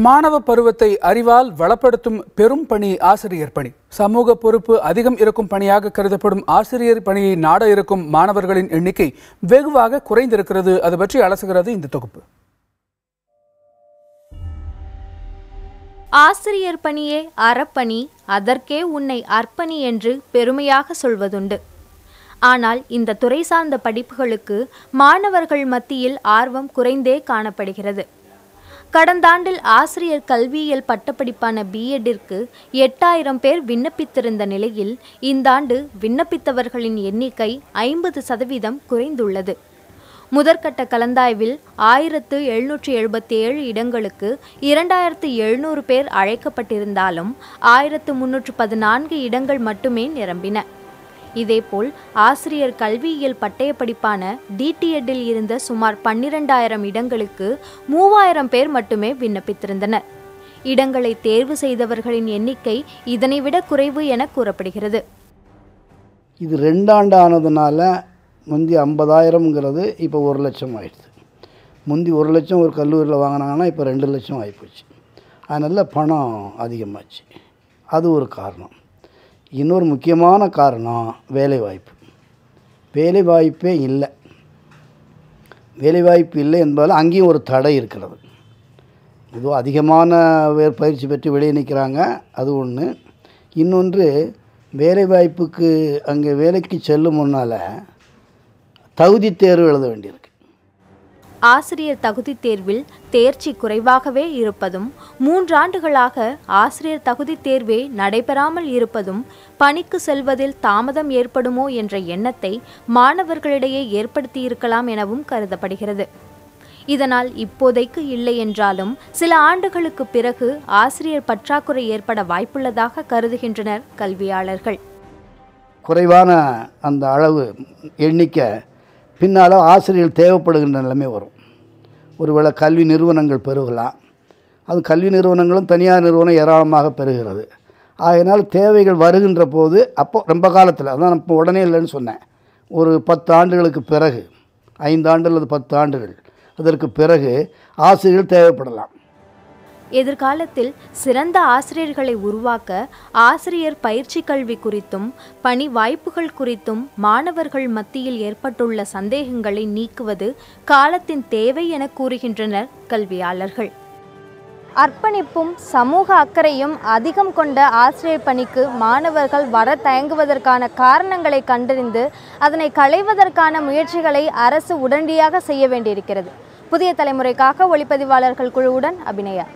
மாணவ பருவத்தை அறிவால் வளப்படுத்தும் பெரும் பணி ஆசிரியர் பணி. சமூக பொறுப்பு அதிகம் இருக்கும் பணியாக கருதப்படும் ஆசிரியர் பணியை நாட இருக்கும் மாணவர்களின் எண்ணிக்கை வெகுவாக குறைந்திருக்கிறது. அது பற்றி அலசுகிறது இந்த தொகுப்பு. ஆசிரியர் பணியே அறப்பணி, அதற்கே உன்னை அர்ப்பணி என்று பெருமையாக சொல்வதுண்டு. ஆனால் இந்த துறை சார்ந்த படிப்புகளுக்கு மாணவர்கள் மத்தியில் ஆர்வம் குறைந்தே காணப்படுகிறது. கடந்த ஆண்டில் ஆசிரியர் கல்வியியல் பட்டப்படிப்பான பிஎட்டிற்கு 8000 பேர் விண்ணப்பித்திருந்த நிலையில் இந்த ஆண்டு விண்ணப்பித்தவர்களின் எண்ணிக்கை 50% குறைந்துள்ளது. முதற்கட்ட கலந்தாய்வில் 1777 இடங்களுக்கு 2700 பேர் அழைக்கப்பட்டிருந்தாலும் 1314 இடங்கள் மட்டுமே நிரம்பின. இதேபோல் ஆசிரியர் கல்வியியல் பட்டயப்படிப்பான டிடிஎட்டில் இருந்த சுமார் 12000 இடங்களுக்கு 3000 பேர் மட்டுமே விண்ணப்பித்திருந்தனர். இடங்களை தேர்வு செய்தவர்களின் எண்ணிக்கை இதனை விட குறைவு என கூறப்படுகிறது. இது 2 ஆண்டு ஆனதுனால முந்தி 50,000ங்கிறது இப்போ 1 லட்சம் ஆயிடுது. முந்தி 1 லட்சம் ஒரு கல்லூரியில் வாங்கினாங்கன்னா இப்போ 2 லட்சம் ஆகிப்போச்சு. அதனால் பணம் அதிகமாச்சு. அது ஒரு காரணம். இன்னொரு முக்கியமான காரணம் வேலைவாய்ப்பு. வேலைவாய்ப்பே இல்லை. வேலைவாய்ப்பு இல்லை என்பதால் அங்கேயும் ஒரு தடை இருக்கிறது. இதோ அதிகமான பயிற்சி பெற்று வெளியே நிற்கிறாங்க, அது ஒன்று. இன்னொன்று, வேலைவாய்ப்புக்கு அங்கே வேலைக்கு செல்லும் முன்னால் தகுதி தேர்வு எழுத வேண்டியிருக்கு. ஆசிரியர் தகுதி தேர்வில் தேர்ச்சி குறைவாகவே இருப்பதும் 3 ஆண்டுகளாக ஆசிரியர் தகுதி தேர்வே நடைபெறாமல் இருப்பதும் பணிக்கு செல்வதில் தாமதம் ஏற்படுமோ என்ற எண்ணத்தை மாணவர்களிடையே ஏற்படுத்தியிருக்கலாம் எனவும் கருதப்படுகிறது. இதனால் இப்போதைக்கு இல்லை என்றாலும் சில ஆண்டுகளுக்கு பிறகு ஆசிரியர் பற்றாக்குறை ஏற்பட வாய்ப்புள்ளதாக கருதுகின்றனர் கல்வியாளர்கள். குறைவான அந்த அளவு எண்ணிக்கை பின்னால் ஆசிரியர்கள் தேவைப்படுகின்ற நிலைமை வரும். ஒருவேளை கல்வி நிறுவனங்கள் பெருகலாம். அது கல்வி நிறுவனங்களும் தனியார் நிறுவனம் ஏராளமாக பெறுகிறது. ஆகையினால் தேவைகள் வருகின்ற போது அப்போ ரொம்ப காலத்தில், அதான் இப்போ உடனே இல்லைன்னு சொன்னேன், ஒரு 10 ஆண்டுகளுக்கு பிறகு, 5 ஆண்டு அல்லது 10 ஆண்டுகள் அதற்கு பிறகு ஆசிரியர்கள் தேவைப்படலாம். எதிர்காலத்தில் சிறந்த ஆசிரியர்களை உருவாக்க ஆசிரியர் பயிற்சி கல்வி குறித்தும் பணி வாய்ப்புகள் குறித்தும் மாணவர்கள் மத்தியில் ஏற்பட்டுள்ள சந்தேகங்களை நீக்குவது காலத்தின் தேவை என கூறுகின்றனர் கல்வியாளர்கள். அர்ப்பணிப்பும் சமூக அக்கறையும் அதிகம் கொண்ட ஆசிரியர் பணிக்கு மாணவர்கள் வர தயங்குவதற்கான காரணங்களை கண்டறிந்து அதனை களைவதற்கான முயற்சிகளை அரசு உடனடியாக செய்ய வேண்டியிருக்கிறது. புதிய தலைமுறைக்காக ஒளிப்பதிவாளர்கள் குழுவுடன் அபிநயா.